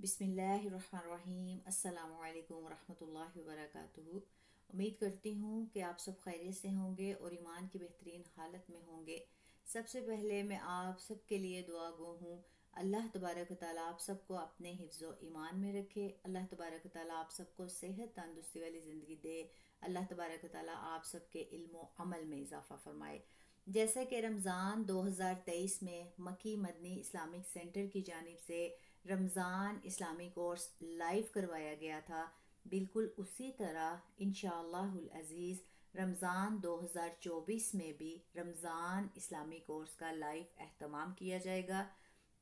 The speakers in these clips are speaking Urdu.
بسم اللہ الرحمن الرحیم۔ السلام علیکم ورحمۃ اللہ وبرکاتہ۔ امید کرتی ہوں کہ آپ سب خیریت سے ہوں گے اور ایمان کی بہترین حالت میں ہوں گے۔ سب سے پہلے میں آپ سب کے لیے دعا گو ہوں، اللہ تبارک و تعالیٰ آپ سب کو اپنے حفظ و ایمان میں رکھے۔ اللہ تبارک و تعالیٰ آپ سب کو صحت تندرستی والی زندگی دے۔ اللہ تبارک و تعالیٰ آپ سب کے علم و عمل میں اضافہ فرمائے۔ جیسا کہ رمضان 2023 میں مکی مدنی اسلامک سینٹر کی جانب سے رمضان اسلامی کورس لائیو کروایا گیا تھا، بالکل اسی طرح انشاءاللہ العزیز رمضان 2024 میں بھی رمضان اسلامی کورس کا لائیو اہتمام کیا جائے گا۔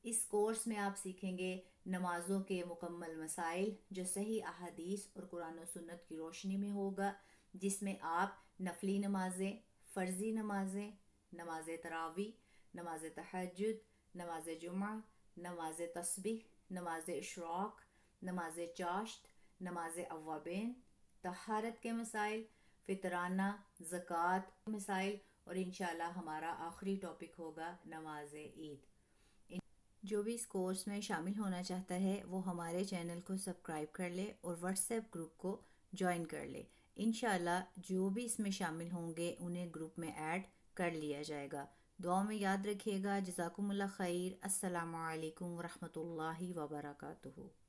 اس کورس میں آپ سیکھیں گے نمازوں کے مکمل مسائل جو صحیح احادیث اور قرآن و سنت کی روشنی میں ہوگا، جس میں آپ نفلی نمازیں، فرضی نمازیں، نماز تراویح، نماز تہجد، نماز جمعہ، نماز تسبیح، نماز اشراق، نماز چاشت، نماز اوابین، طہارت کے مسائل، فطرانہ زکوٰۃ کے مسائل، اور انشاءاللہ ہمارا آخری ٹاپک ہوگا نماز عید۔ جو بھی اس کورس میں شامل ہونا چاہتا ہے وہ ہمارے چینل کو سبسکرائب کر لے اور واٹس ایپ گروپ کو جوائن کر لے۔ انشاءاللہ جو بھی اس میں شامل ہوں گے انہیں گروپ میں ایڈ کر لیا جائے گا۔ دعا میں یاد رکھیے گا۔ جزاکم اللہ خیر۔ السلام علیکم ورحمۃ اللہ وبرکاتہ۔